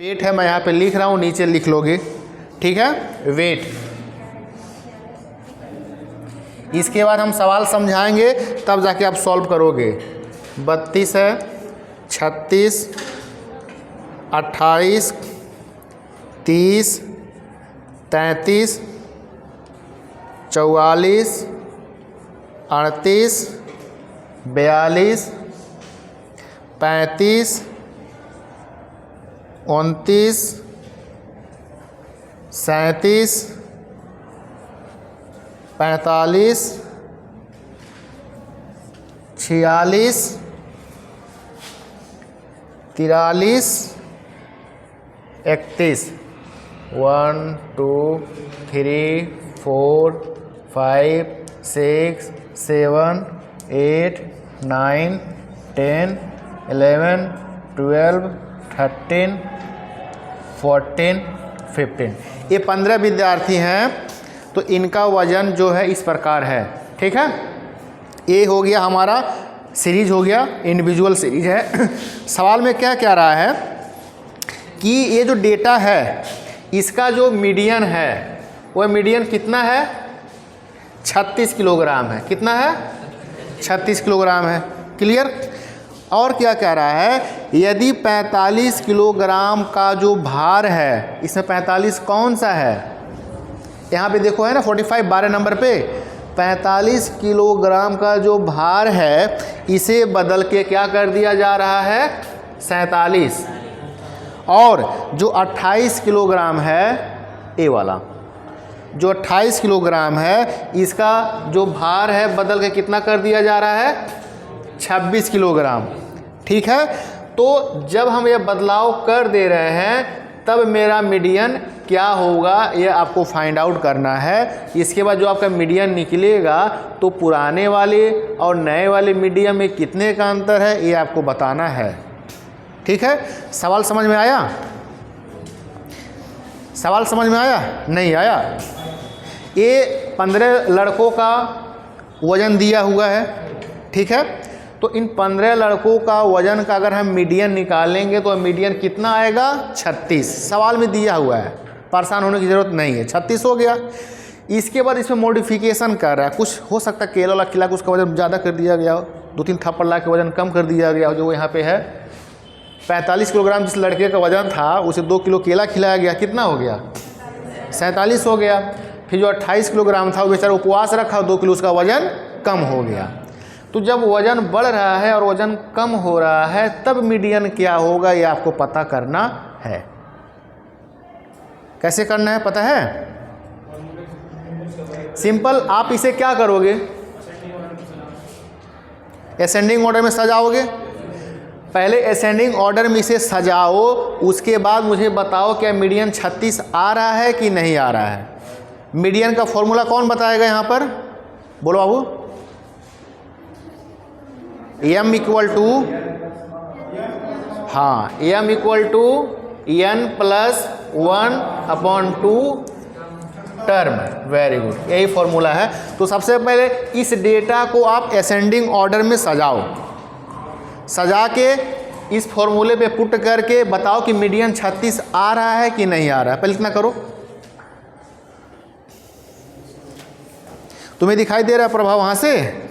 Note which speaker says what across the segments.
Speaker 1: Wait है, मैं यहाँ पे लिख रहा हूँ, नीचे लिख लोगे, ठीक है, वेट। इसके बाद हम सवाल समझाएंगे तब जाके आप सॉल्व करोगे। 32 है, 36, 28, 30, 33, 44, 38, 42, 35, 29, 37, 45, 46, 43, 31। 1 2 3 4 5 6 7 8 9 10 11 12 13 14 15। ये 15 विद्यार्थी हैं, तो इनका वजन जो है इस प्रकार है, ठीक है। ये हो गया हमारा सीरीज, हो गया इंडिविजुअल सीरीज है। सवाल में क्या कह रहा है कि ये जो डेटा है इसका जो मीडियन है वो मीडियन कितना है, 36 किलोग्राम है। कितना है, 36 किलोग्राम है। क्लियर। और क्या कह रहा है, यदि 45 किलोग्राम का जो भार है, इसमें 45 कौन सा है, यहाँ पे देखो है ना 45 12 नंबर पे, 45 किलोग्राम का जो भार है इसे बदल के क्या कर दिया जा रहा है, 47। और जो 28 किलोग्राम है, ए वाला जो 28 किलोग्राम है, इसका जो भार है बदल के कितना कर दिया जा रहा है, 26 किलोग्राम। ठीक है। तो जब हम ये बदलाव कर दे रहे हैं तब मेरा मीडियन क्या होगा, ये आपको फाइंड आउट करना है। इसके बाद जो आपका मीडियन निकलेगा तो पुराने वाले और नए वाले मीडियन में कितने का अंतर है ये आपको बताना है। ठीक है। सवाल समझ में आया? सवाल समझ में आया? नहीं आया? ये 15 लड़कों का वज़न दिया हुआ है। ठीक है। तो इन 15 लड़कों का वज़न का अगर हम मीडियन निकालेंगे तो मीडियन कितना आएगा, 36। सवाल में दिया हुआ है, परेशान होने की ज़रूरत नहीं है। 36 हो गया। इसके बाद इसमें मॉडिफिकेशन कर रहा है, कुछ हो सकता है केला वाला खिला के उसका वज़न ज़्यादा कर दिया गया हो, 2-3 थप्पड़ ला के वज़न कम कर दिया गया हो। जो यहाँ पे है 45 किलोग्राम जिस लड़के का वज़न था उसे 2 किलो केला खिलाया गया, कितना हो गया, 47 हो गया। फिर जो 28 किलोग्राम था वो बेचारा उपवास रखा, 2 किलो उसका वज़न कम हो गया। तो जब वज़न बढ़ रहा है और वज़न कम हो रहा है तब मीडियन क्या होगा ये आपको पता करना है। कैसे करना है पता है? सिंपल, आप इसे क्या करोगे, असेंडिंग ऑर्डर में सजाओगे। पहले असेंडिंग ऑर्डर में इसे सजाओ, उसके बाद मुझे बताओ क्या मीडियन 36 आ रहा है कि नहीं आ रहा है। मीडियन का फॉर्मूला कौन बताएगा यहाँ पर, बोलो बाबू। m इक्वल टू, हाँ, m equal to n plus 1/2 term. Very good, यही फॉर्मूला है। तो सबसे पहले इस डेटा को आप असेंडिंग ऑर्डर में सजाओ, सजा के इस फॉर्मूले पे पुट करके बताओ कि मीडियन 36 आ रहा है कि नहीं आ रहा है। पहले इतना करो। तुम्हें दिखाई दे रहा है प्रभाव वहां से?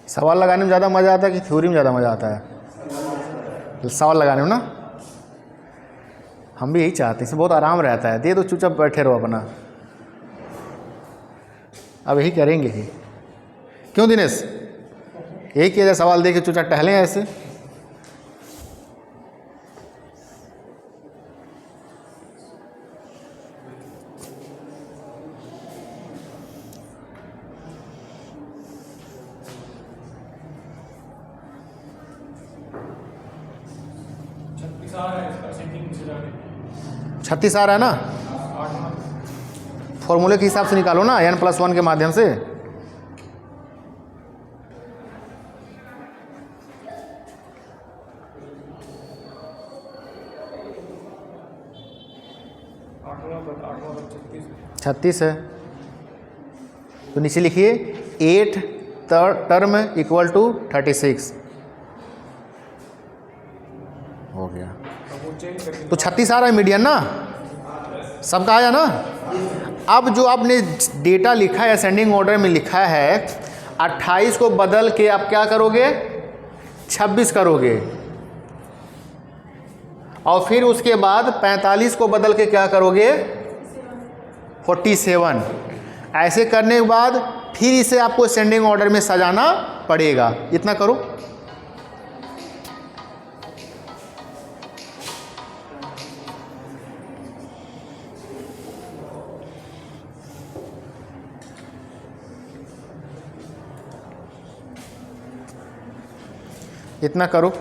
Speaker 1: सवाल लगाने में ज़्यादा मज़ा आता है कि थ्योरी में ज़्यादा मज़ा आता है? सवाल लगाने हो ना, हम भी यही चाहते हैं, इसमें बहुत आराम रहता है। दे दो, चुपचाप बैठे रहो अपना। अब यही करेंगे ही, क्यों दिनेश? यही किया जाए, सवाल दे के चुपचाप टहलें ऐसे। छत्तीस आ रहा है ना, फॉर्मूले के हिसाब से निकालो ना, n+1 के माध्यम से। छत्तीस है तो नीचे लिखिए 8 टर्म इक्वल टू 36 हो गया। तो 36 आ रहा है मीडियन ना, सबका आया ना। अब जो आपने डेटा लिखा है असेंडिंग ऑर्डर में लिखा है, 28 को बदल के आप क्या करोगे? 26 करोगे, और फिर उसके बाद 45 को बदल के क्या करोगे? 47। ऐसे करने के बाद फिर इसे आपको असेंडिंग ऑर्डर में सजाना पड़ेगा। इतना करो। इतना करो।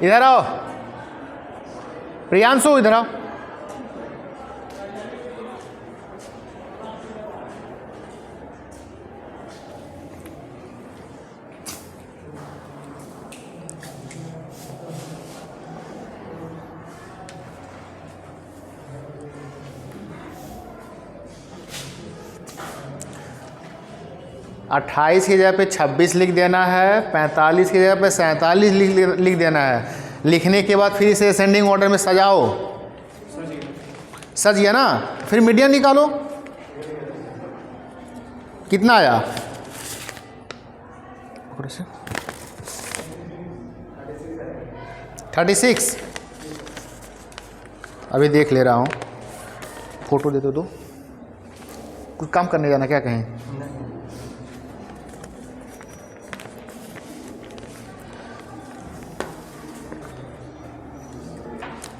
Speaker 1: इधर आओ प्रियांशु, इधर आओ। अट्ठाईस की जगह पे 26 लिख देना है, 45 की जगह पे 47 लिख देना है। लिखने के बाद फिर इसे असेंडिंग ऑर्डर में सजाओ। सज गया ना, फिर मीडियन निकालो। कितना आया? 36। अभी देख ले रहा हूँ, फोटो दे दो। कुछ काम करने जाना क्या कहें?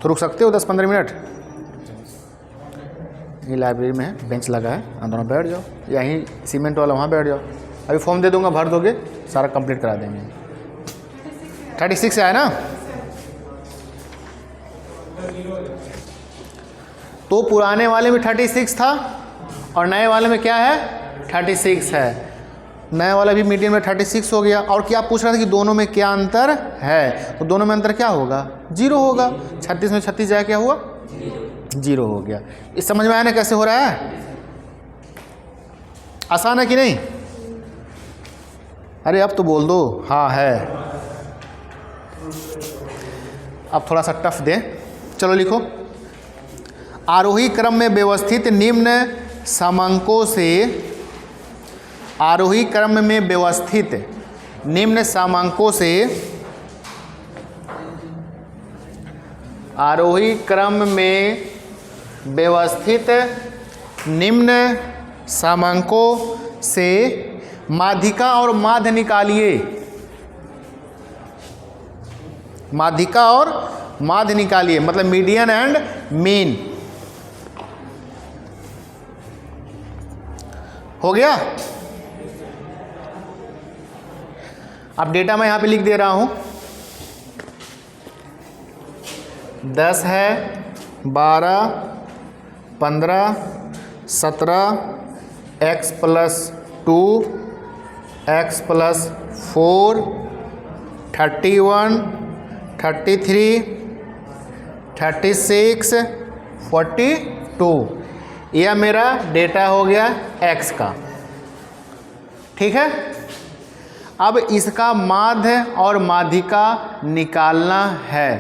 Speaker 1: तो रुक सकते हो 10-15 मिनट? ये लाइब्रेरी में है, बेंच लगा है, अंदर बैठ जाओ, यहीं सीमेंट वाला वहाँ बैठ जाओ। अभी फॉर्म दे दूंगा, भर दोगे, सारा कंप्लीट करा देंगे। 36 से आया ना? तो पुराने वाले में 36 था और नए वाले में क्या है? 36 है। नया वाला भी मीडियम में 36 हो गया। और क्या पूछ रहा था कि दोनों में क्या अंतर है? तो दोनों में अंतर क्या होगा? 0 होगा। 36 में 36 जाए क्या हुआ? 0 हो गया। इस समझ में आया ना कैसे हो रहा है? आसान है कि नहीं? अरे अब तो बोल दो हाँ है। अब थोड़ा सा टफ दें, चलो लिखो। आरोही क्रम में व्यवस्थित निम्न समांकों से, आरोही क्रम में व्यवस्थित निम्न समांकों से, आरोही क्रम में व्यवस्थित निम्न समांकों से माध्यिका और माध्य निकालिए। माध्यिका और माध्य निकालिए, मतलब मीडियन एंड मीन। हो गया? अब डेटा मैं यहाँ पे लिख दे रहा हूँ। 10 है, 12, 15, 17, x+2, x+4, 31, 33, 36, 42। यह मेरा डेटा हो गया x का। ठीक है? अब इसका माध्य और माध्यिका निकालना है।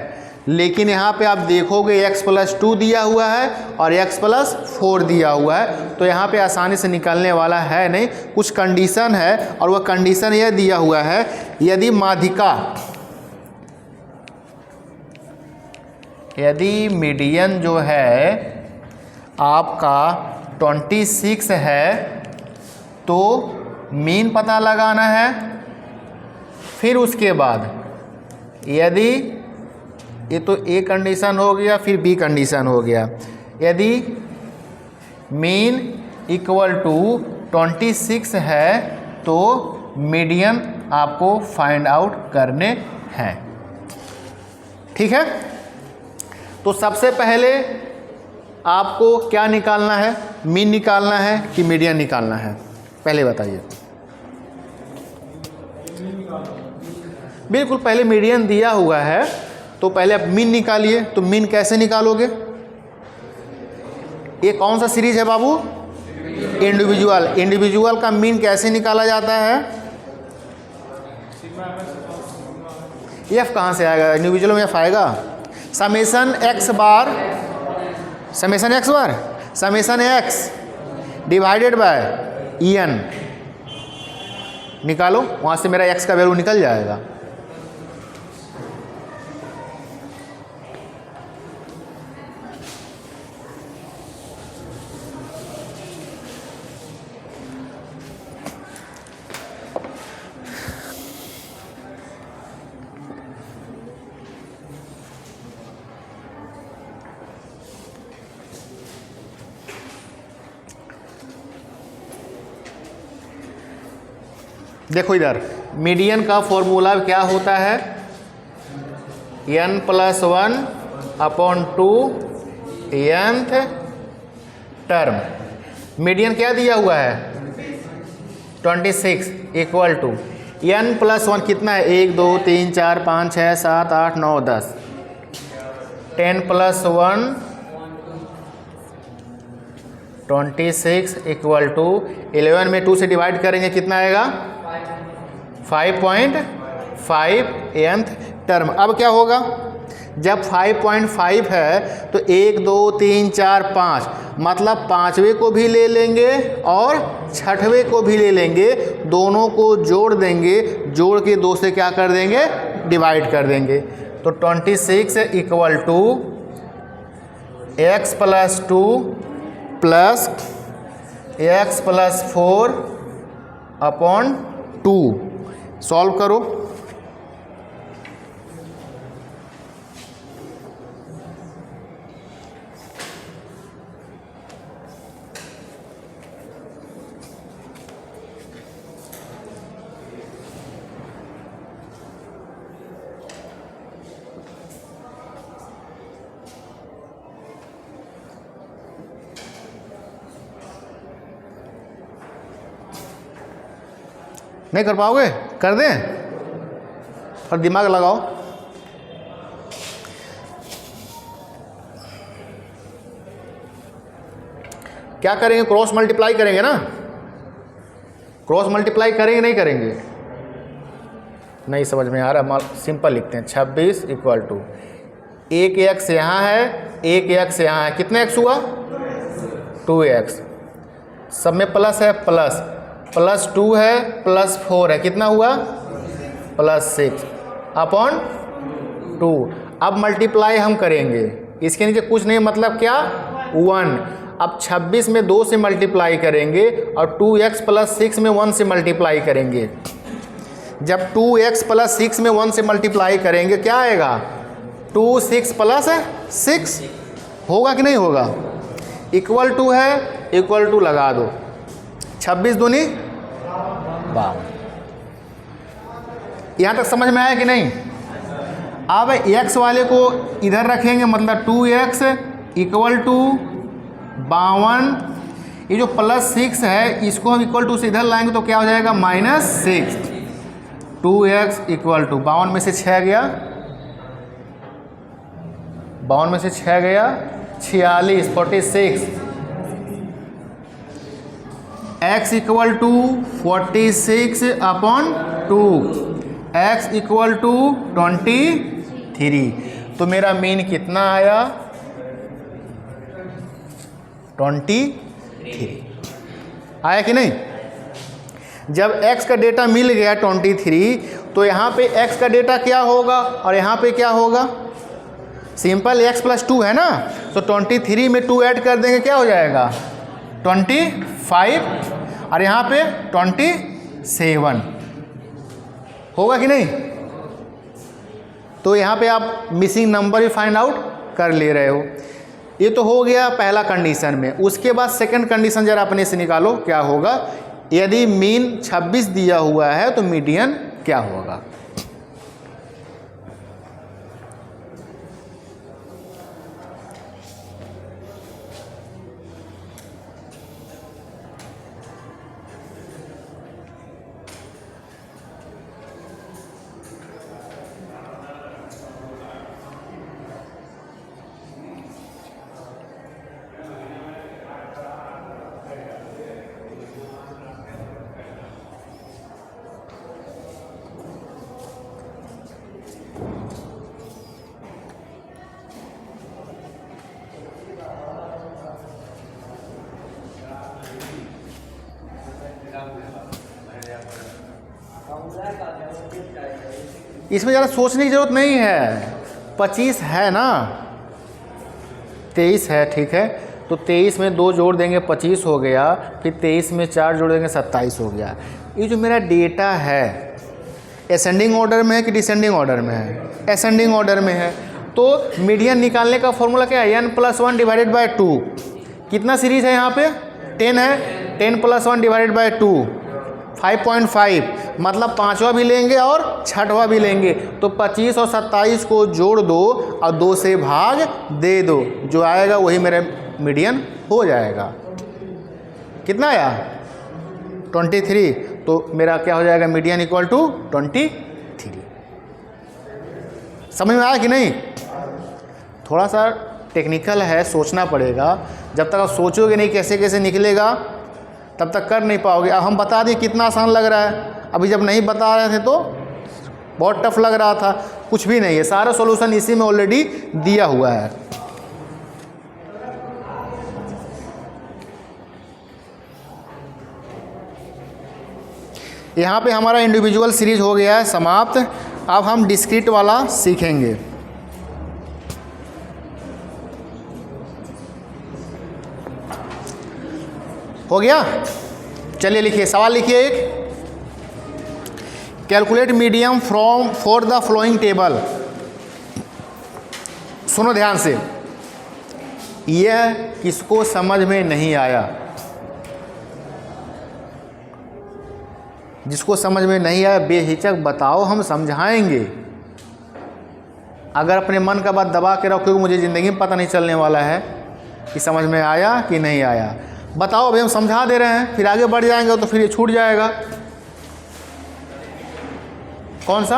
Speaker 1: लेकिन यहाँ पे आप देखोगे x + 2 दिया हुआ है और x + 4 दिया हुआ है, तो यहाँ पे आसानी से निकलने वाला है नहीं, कुछ कंडीशन है। और वह कंडीशन यह दिया हुआ है, यदि मीडियन जो है आपका 26 है तो मीन पता लगाना है। फिर उसके बाद यदि ये तो ए कंडीशन हो गया, फिर बी कंडीशन हो गया, यदि मीन = 26 है तो मीडियन आपको फाइंड आउट करने हैं। ठीक है, तो सबसे पहले आपको क्या निकालना है, मीन निकालना है कि मीडियन निकालना है, पहले बताइए। बिल्कुल, पहले मीडियन दिया हुआ है तो पहले आप मीन निकालिए। तो मीन कैसे निकालोगे? ये कौन सा सीरीज है बाबू? इंडिविजुअल का मीन कैसे निकाला जाता है? एफ कहाँ से आएगा? इंडिविजुअल में एफ आएगा। Summation x divided by en निकालो, वहाँ से मेरा x का वैल्यू निकल जाएगा। देखो इधर, मीडियन का फॉर्मूला क्या होता है? n + 1/2 nth term. मीडियन क्या दिया हुआ है? 26 = n + 1 कितना है? 1 2 3 4 5 6 7 8 9 10। 10 + 1 26 = 11 में 2 से डिवाइड करेंगे, कितना आएगा? 5.5 nth टर्म। अब क्या होगा? जब 5.5 है तो 1 2 3 4 5, मतलब पाँचवें को भी ले लेंगे और छठवें को भी ले लेंगे, दोनों को जोड़ देंगे, जोड़ के 2 से क्या कर देंगे? डिवाइड कर देंगे। तो 26 = x + 2 प्लस x + 4/2। सॉल्व करो। नहीं कर पाओगे? कर दें? और दिमाग लगाओ। क्या करेंगे? क्रॉस मल्टीप्लाई करेंगे ना? क्रॉस मल्टीप्लाई करेंगे नहीं करेंगे? नहीं समझ में आ रहा, सिंपल लिखते हैं। 26 = एक x यहाँ है, एक x यहाँ है, कितने x हुआ? 2x। सब में प्लस है, +2 है, +4 है, कितना हुआ? +6/2। अब मल्टीप्लाई हम करेंगे, इसके नीचे कुछ नहीं, मतलब क्या? 1। अब 26 में 2 से मल्टीप्लाई करेंगे और 2x + 6 में 1 से मल्टीप्लाई करेंगे। जब 2x + 6 में 1 से मल्टीप्लाई करेंगे, क्या आएगा? 2 6 + 6 होगा कि नहीं होगा? = है, = लगा दो। 26 दूनी 52। यहाँ तक समझ में आया कि नहीं? अब x वाले को इधर रखेंगे, मतलब 2x = 52। ये जो +6 है, इसको हम = से इधर लाएंगे तो क्या हो जाएगा? -6। 2x = 52 में से 6 गया, 52 में से 6 गया, 46 46। x = 46/2, x = 23। तो मेरा मीन कितना आया 23 आया कि नहीं। जब x का डेटा मिल गया 23 तो यहाँ पे x का डेटा क्या होगा और यहाँ पे क्या होगा, सिंपल x + 2 है ना, तो 23 में 2 ऐड कर देंगे क्या हो जाएगा 25 और यहाँ पे 27 होगा कि नहीं। तो यहाँ पे आप मिसिंग नंबर भी फाइंड आउट कर ले रहे हो। ये तो हो गया पहला कंडीशन में। उसके बाद सेकंड कंडीशन जरा अपने से निकालो क्या होगा। यदि मीन 26 दिया हुआ है तो मीडियन क्या होगा। इसमें ज़्यादा सोचने की ज़रूरत नहीं है। 25 है ना, 23 है, ठीक है। तो 23 में 2 जोड़ देंगे 25 हो गया, फिर 23 में 4 जोड़ देंगे 27 हो गया। ये जो मेरा डेटा है असेंडिंग ऑर्डर में है कि डिसेंडिंग ऑर्डर में है, असेंडिंग ऑर्डर में है। तो मीडियन निकालने का फॉर्मूला क्या है, n+1 डिवाइडेड बाय 2। कितना सीरीज है यहाँ पे 10 है, 10 + 1 डिवाइडेड बाय 2 5.5, मतलब 5वां भी लेंगे और 6वां भी लेंगे। तो 25 और 27 को जोड़ दो और 2 से भाग दे दो, जो आएगा वही मेरा मीडियन हो जाएगा। कितना आया 23। तो मेरा क्या हो जाएगा मीडियन इक्वल टू 23। समझ में आया कि नहीं। थोड़ा सा टेक्निकल है, सोचना पड़ेगा। जब तक आप सोचोगे नहीं कैसे कैसे निकलेगा तब तक कर नहीं पाओगे। अब हम बता दिए कितना आसान लग रहा है, अभी जब नहीं बता रहे थे तो बहुत टफ लग रहा था। कुछ भी नहीं है, सारा सॉल्यूशन इसी में ऑलरेडी दिया हुआ है। यहाँ पे हमारा इंडिविजुअल सीरीज हो गया है समाप्त। अब हम डिस्क्रीट वाला सीखेंगे। हो गया, चलिए लिखिए, सवाल लिखिए एक। Calculate medium for the flowing table. सुनो ध्यान से, यह किसको समझ में नहीं आया, जिसको समझ में नहीं आया बेहिचक बताओ, हम समझाएंगे। अगर अपने मन का बात दबा के रखोगे मुझे ज़िंदगी में पता नहीं चलने वाला है कि समझ में आया कि नहीं आया। बताओ, अभी हम समझा दे रहे हैं, फिर आगे बढ़ जाएंगे तो फिर ये छूट जाएगा। कौन सा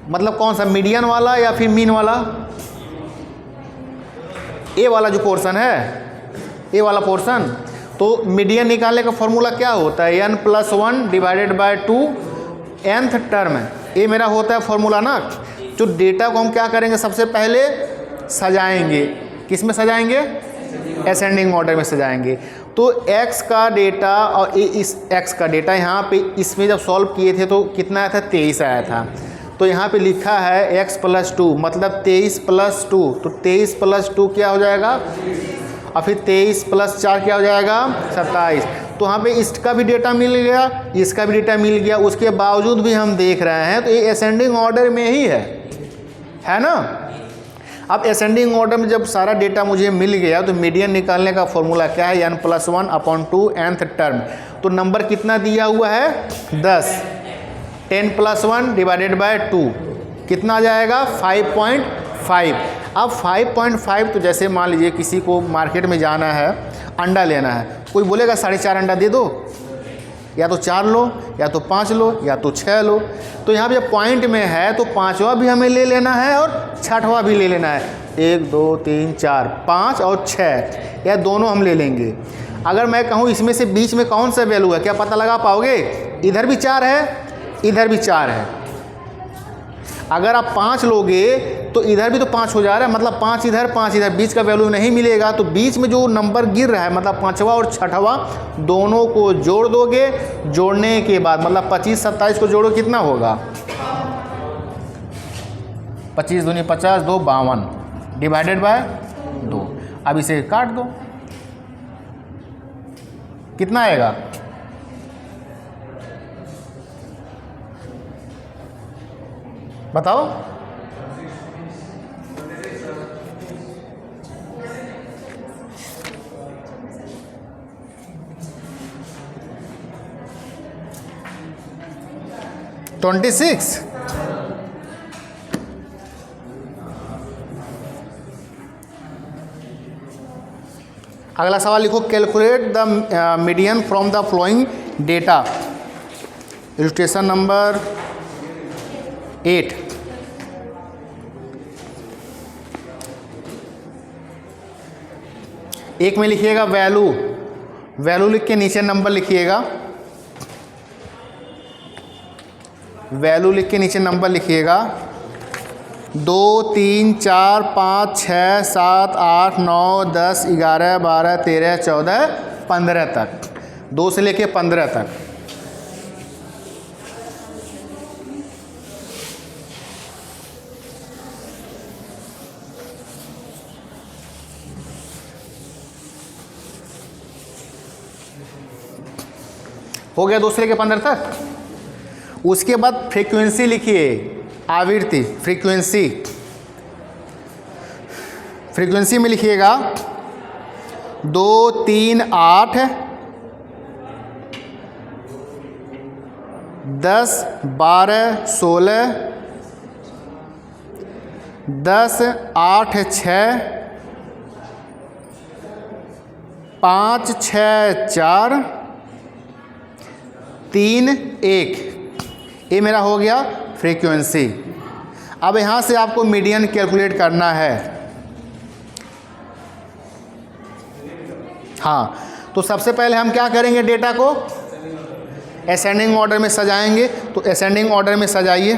Speaker 1: मतलब कौन सा, मीडियन वाला या फिर मीन वाला। ए वाला जो पोर्शन है, ए वाला पोर्शन। तो मीडियन निकालने का फॉर्मूला क्या होता है, n+1 divided by 2 nth term है। ये मेरा होता है फॉर्मूला ना। जो डेटा को हम क्या करेंगे, सबसे पहले सजाएंगे। किस में सजाएंगे, असेंडिंग ऑर्डर में सजाएंगे। तो x का डेटा और इस x का डेटा यहाँ पे इसमें जब सॉल्व किए थे तो कितना आया था 23 आया था। तो यहाँ पे लिखा है x + 2 मतलब 23 + 2, तो 23 + 2 क्या हो जाएगा, और फिर 23 + 4 क्या हो जाएगा 27। तो यहाँ पे इसका भी डेटा मिल गया, इसका भी डेटा मिल गया, उसके बावजूद भी हम देख रहे हैं तो ये असेंडिंग ऑर्डर में ही है ना। अब असेंडिंग ऑर्डर में जब सारा डेटा मुझे मिल गया तो मीडियन निकालने का फॉर्मूला क्या है, n+1/2 nth टर्म। तो नंबर कितना दिया हुआ है 10, 10 + 1 डिवाइडेड बाय 2 कितना आ जाएगा 5.5। अब 5.5 तो जैसे मान लीजिए किसी को मार्केट में जाना है, अंडा लेना है, कोई बोलेगा 4.5 अंडा दे दो, या तो 4 लो, या तो 5 लो, या तो 6 लो। तो यहाँ पे जब पॉइंट में है तो 5वां भी हमें ले लेना है और 6वां भी ले लेना है। 1 2 3 4 5 और 6, यह दोनों हम ले लेंगे। अगर मैं कहूँ इसमें से बीच में कौन सा वैल्यू है, क्या पता लगा पाओगे। इधर भी 4 है, इधर भी 4 है। अगर आप 5 लोगे तो इधर भी तो 5 हो जा रहा है, मतलब 5 इधर 5 इधर, बीच का वैल्यू नहीं मिलेगा। तो बीच में जो नंबर गिर रहा है मतलब 5वां और 6वां दोनों को जोड़ दोगे। जोड़ने के बाद मतलब 25 27 को जोड़ो कितना होगा, 25 दूनी 50, 2 52 डिवाइडेड बाय 2। अब इसे काट दो, कितना आएगा, बताओ। ट्वेंटी 26। अगला सवाल लिखो, calculate the median from the flowing data. Illustration number 8। एक में लिखिएगा वैल्यू, वैल्यू लिख के नीचे नंबर लिखिएगा, वैल्यू लिख के नीचे नंबर लिखिएगा 2 3 4 5 6 7 8 9 10 11 12 13 14 15 तक, 2 से लेके 15 तक। हो गया 2 से लेके 15 तक। उसके बाद फ्रीक्वेंसी लिखिए, आवृत्ति फ्रीक्वेंसी। फ्रीक्वेंसी में लिखिएगा 2 3 8 10 12 16 10 8 6 5 6 4 3 1। ये मेरा हो गया फ्रीक्वेंसी। अब यहाँ से आपको मीडियन कैलकुलेट करना है। हाँ, तो सबसे पहले हम क्या करेंगे, डेटा को असेंडिंग ऑर्डर में सजाएंगे। तो असेंडिंग ऑर्डर में सजाइए।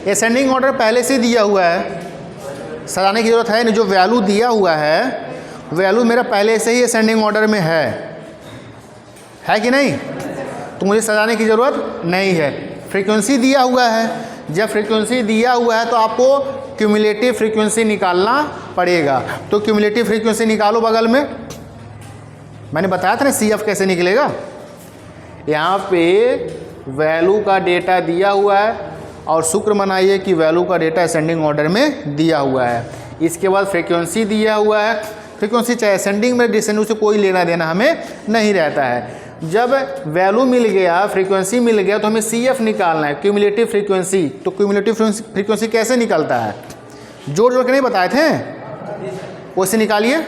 Speaker 1: असेंडिंग ऑर्डर पहले से दिया हुआ है, सजाने की ज़रूरत है नहीं। जो वैल्यू दिया हुआ है वैल्यू मेरा पहले से ही असेंडिंग ऑर्डर में है कि नहीं, तो मुझे सजाने की ज़रूरत नहीं है। फ्रीक्वेंसी दिया हुआ है, जब फ्रीक्वेंसी दिया हुआ है तो आपको क्यूमुलेटिव फ्रीक्वेंसी निकालना पड़ेगा। तो क्यूमुलेटिव फ्रीक्वेंसी निकालो बगल में, मैंने बताया था ना CF कैसे निकलेगा। यहाँ पे वैल्यू का डेटा दिया हुआ है और शुक्र मनाइए कि वैल्यू का डेटा असेंडिंग ऑर्डर में दिया हुआ है। इसके बाद फ्रीक्वेंसी दिया हुआ है। फ्रीक्वेंसी चाहे असेंडिंग में डिसेंडिंग से कोई लेना देना हमें नहीं रहता है। जब वैल्यू मिल गया, फ्रीक्वेंसी मिल गया, तो हमें CF निकालना है, क्यूमुलेटिव फ्रीक्वेंसी। तो क्यूमुलेटिव फ्रीक्वेंसी कैसे निकलता है, जोड़ जोड़ के नहीं बताए थे, वैसे निकालिए।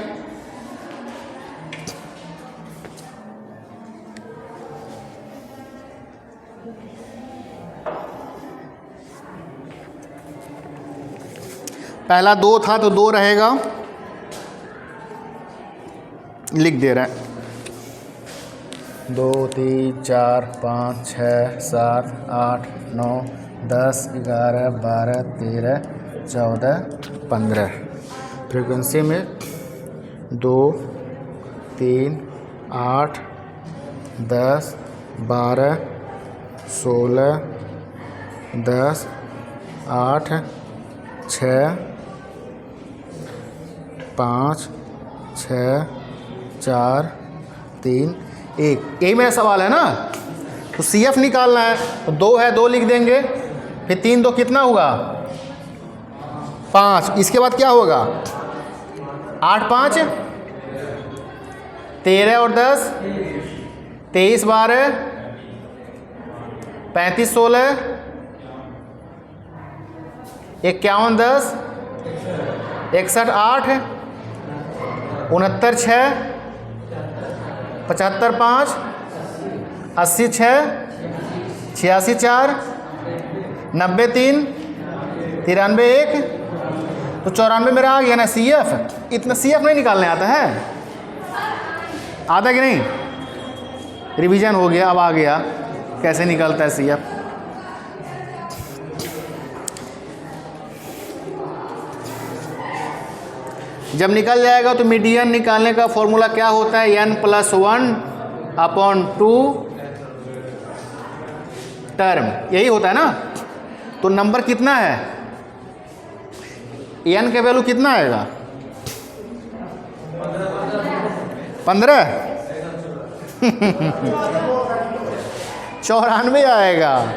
Speaker 1: पहला 2 था तो 2 रहेगा, लिख दे रहे हैं 2 3 4 5 6 7 8 9 10 11 12 13 14 15। फ्रीक्वेंसी में 2 3 8 10 12 16 10 8 6 5 6 4 3 1। यही मेरा सवाल है ना। तो CF निकालना है, तो 2 है 2 लिख देंगे, फिर 3 2 कितना होगा 5। इसके बाद क्या होगा 8 5 13 और 10 23 12 35 16 51 10 61 8 69 6 75 5 80 6 86 4 90 3 93 1। तो 94 मेरा आ गया ना CF। इतना CF नहीं निकालने आता है? आता कि नहीं? रिवीजन हो गया, अब आ गया कैसे निकलता है CF। जब निकल जाएगा तो मीडियन निकालने का फॉर्मूला क्या होता है? n+1/2 टर्म, यही होता है ना। तो नंबर कितना है? n का वैल्यू कितना आएगा? 15 94 आएगा।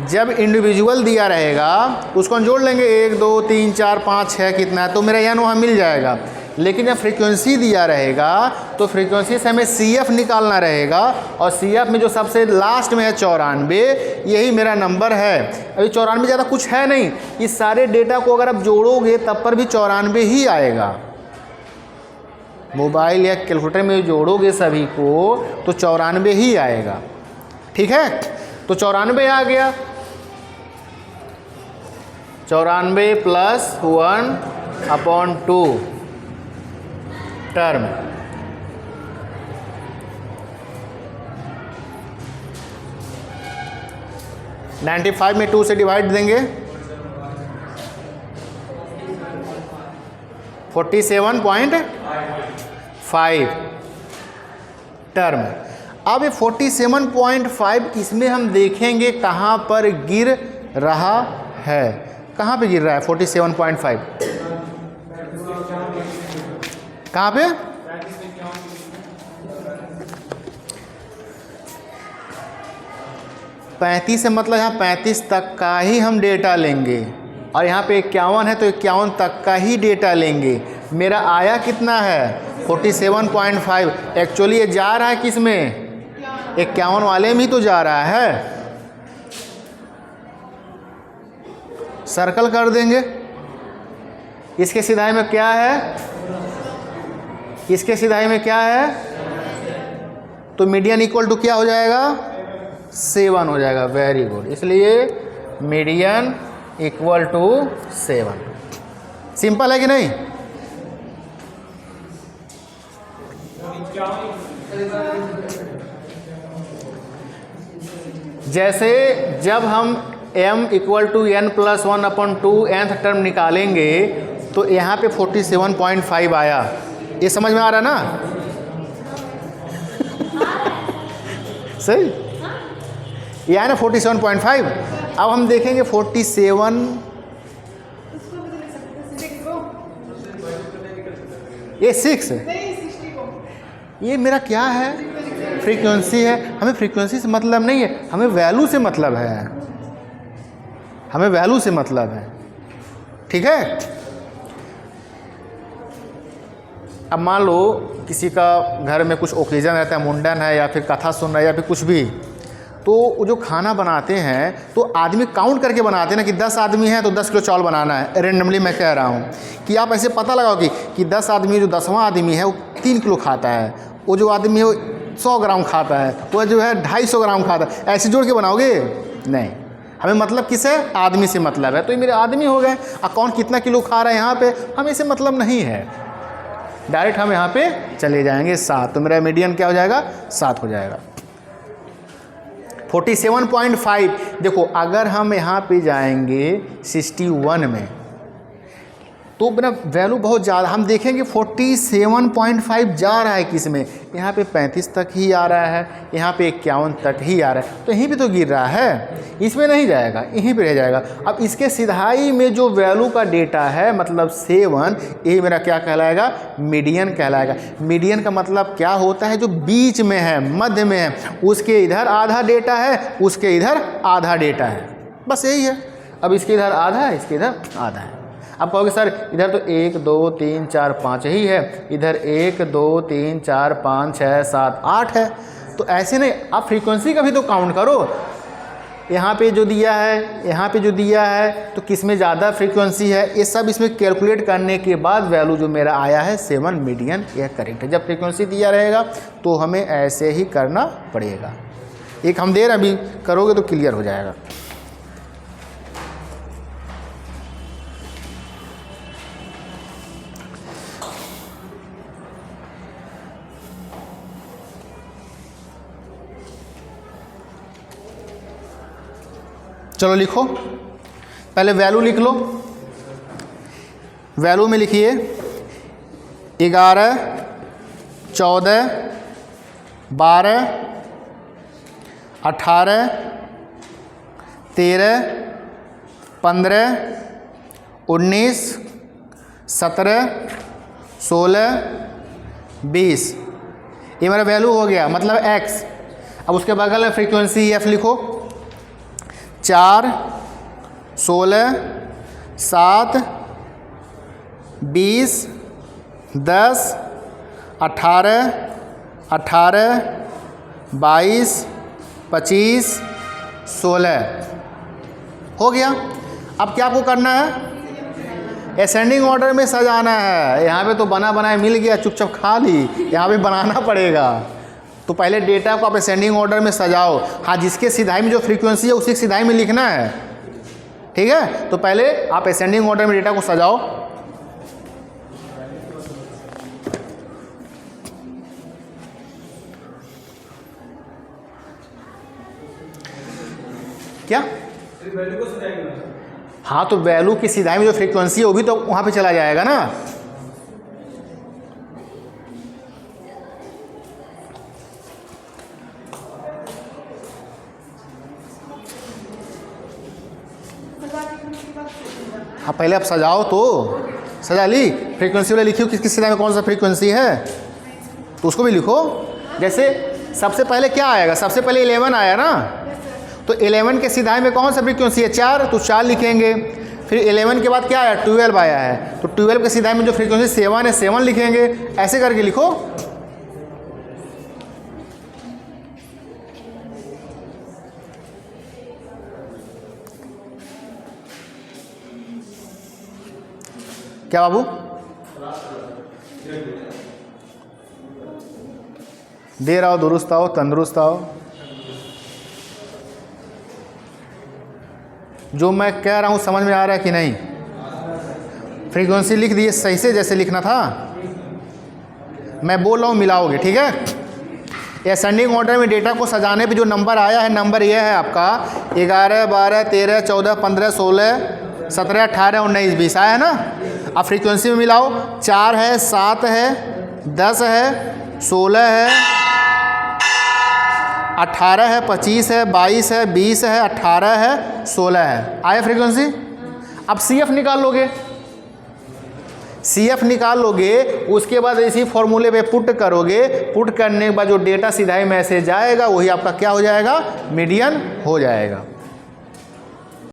Speaker 1: जब इंडिविजुअल दिया रहेगा उसको हम जोड़ लेंगे, 1 2 3 4 5 6 कितना है, तो मेरा n वहाँ मिल जाएगा। लेकिन जब फ्रीक्वेंसी दिया रहेगा तो फ्रीक्वेंसी से हमें CF निकालना रहेगा, और CF में जो सबसे लास्ट में है 94, यही मेरा नंबर है। अभी 94 ज़्यादा कुछ है नहीं, इस सारे डेटा को अगर आप जोड़ोगे तब पर भी 94 ही आएगा। मोबाइल या कैलकुलेटर में जोड़ोगे सभी को तो 94 ही आएगा। ठीक है, तो 94 आ गया। 94 + 1/2 टर्म। नाइन्टी 95 में 2 से डिवाइड देंगे, 47.5 टर्म। अब ये 47.5 इसमें हम देखेंगे कहाँ पर गिर रहा है। कहाँ पे गिर रहा है 47.5? कहाँ पे? पैंतीस से मतलब यहाँ 35 तक का ही हम डेटा लेंगे, और यहाँ पे 51 है तो 51 तक का ही डेटा लेंगे। मेरा आया कितना है? 47.5। एक्चुअली ये जा रहा है किस में? 51 वाले में ही तो जा रहा है। सर्कल कर देंगे। इसके सिधाई में क्या है? इसके सिधाई में क्या है? तो मीडियन इक्वल टू क्या हो जाएगा? 7 हो जाएगा। Very good. इसलिए मीडियन इक्वल टू 7। सिंपल है कि नहीं? जैसे जब हम m equal to n+1/2 nth term निकालेंगे तो यहाँ पे 47.5 आया। ये समझ में आ रहा ना? सही, ये आया ना 47.5। अब हम देखेंगे 47, ये 6, ये मेरा क्या है? फ्रीक्वेंसी है। हमें फ्रीक्वेंसी से मतलब नहीं है, हमें वैल्यू से मतलब है। हमें वैल्यू से मतलब है। ठीक है। अब मान लो किसी का घर में कुछ ओकेजन रहता है, मुंडन है या फिर कथा सुन रहा है या फिर कुछ भी, तो वो जो खाना बनाते हैं तो आदमी काउंट करके बनाते हैं ना कि 10 आदमी हैं तो 10 किलो चावल बनाना है। रेंडमली मैं कह रहा हूँ कि आप ऐसे पता लगाओ कि 10 आदमी, जो 10वां आदमी है वो 3 किलो खाता है, वो जो आदमी है वो 100 ग्राम खाता है, वो जो है 250 ग्राम खाता है। ऐसे जोड़ के बनाओगे? नहीं। हमें मतलब किससे? आदमी से मतलब है। तो ये मेरे आदमी हो गए। कौन कितना किलो खा रहा है यहाँ पे, हमें इससे मतलब नहीं है। डायरेक्ट हम यहाँ पे चले जाएंगे 7, तो मेरा मीडियन क्या हो जाएगा? 7 हो जाएगा। 47.5। देखो अगर हम यहाँ पे जाएंगे 61 में तो मेरा वैल्यू बहुत ज़्यादा, हम देखेंगे 47.5 जा रहा है किस में? यहाँ पे 35 तक ही आ रहा है, यहाँ पे 51 तक ही आ रहा है, तो यहीं पे तो गिर रहा है, इसमें नहीं जाएगा, यहीं पे रह जाएगा। अब इसके सिधाई में जो वैल्यू का डेटा है मतलब 7, ये मेरा क्या कहलाएगा? मीडियन कहलाएगा। मीडियन का मतलब क्या होता है? जो बीच में है, मध्य में है, उसके इधर आधा डेटा है, उसके इधर आधा डेटा है, बस यही है। अब इसके इधर आधा है, इसके इधर आधा है। अब कहोगे सर इधर तो 1 2 3 4 5 ही है, इधर 1 2 3 4 5 6 7 8 है, तो ऐसे नहीं, आप फ्रीक्वेंसी का भी तो काउंट करो। यहाँ पे जो दिया है, यहाँ पे जो दिया है, तो किस में ज़्यादा फ्रीक्वेंसी है, ये सब इसमें कैलकुलेट करने के बाद वैल्यू जो मेरा आया है 7 मीडियन, यह करेक्ट है। जब फ्रीक्वेंसी दिया रहेगा तो हमें ऐसे ही करना पड़ेगा। एक हम देर अभी करोगे तो क्लियर हो जाएगा। चलो लिखो, पहले वैल्यू लिख लो। वैल्यू में लिखिए 11, 14, 12, 18, 13, 15, 19, 17, 16, 20। ये मेरा वैल्यू हो गया, मतलब x। अब उसके बगल में फ्रीक्वेंसी f लिखो। 4, 16, 7, 20, 10, 18, 18, 22, 25, 16 हो गया। अब क्या आपको करना है, असेंडिंग ऑर्डर में सजाना है। यहाँ पे तो बना बनाया मिल गया, चुपचाप खा ली, यहाँ पे बनाना पड़ेगा। तो पहले डेटा को आप असेंडिंग ऑर्डर में सजाओ। हाँ, जिसके सिधाई में जो फ्रीक्वेंसी है उसी सिधाई में लिखना है, ठीक है। तो पहले आप असेंडिंग ऑर्डर में डेटा को सजाओ। क्या? हाँ, तो वैल्यू की सिधाई में जो फ्रीक्वेंसी है वो भी तो वहां पे चला जाएगा ना। हाँ, पहले आप सजाओ तो। सजा ली, फ्रीक्वेंसी वाले लिखियो किस किस सिधाई में कौन सा फ्रीक्वेंसी है, तो उसको भी लिखो। जैसे सबसे पहले क्या आएगा, सबसे पहले 11 आया ना, तो 11 के सिधाई में कौन सा फ्रीक्वेंसी है, 4, तो 4 लिखेंगे। फिर 11 के बाद क्या आया, 12 आया है, तो 12 के सिधाई में जो फ्रीक्वेंसी 7 है, 7 लिखेंगे। ऐसे करके लिखो। क्या बाबू, देर आओ दुरुस्त आओ तंदुरुस्त आओ। जो मैं कह रहा हूँ समझ में आ रहा है कि नहीं? फ्रीक्वेंसी लिख दिए सही से जैसे लिखना था। मैं बोल रहा हूँ मिलाओगे, ठीक है। असेंडिंग ऑर्डर में डेटा को सजाने पे जो नंबर आया है, नंबर ये है आपका 11, 12, 13, 14, 15, 16, 17, 18, 19, 20 आया है ना। अब फ्रीक्वेंसी में मिलाओ, 4 है, 7 है, 10 है, 16 है, 18 है, 25 है, 22 है, 20 है, 18 है, 16 है। आया फ्रीक्वेंसी। अब CF निकाल लोगे, CF निकाल लोगे, उसके बाद इसी फॉर्मूले पे पुट करोगे। पुट करने के बाद जो डेटा सीधा ही मैसेज आएगा वही आपका क्या हो जाएगा, मीडियन हो जाएगा।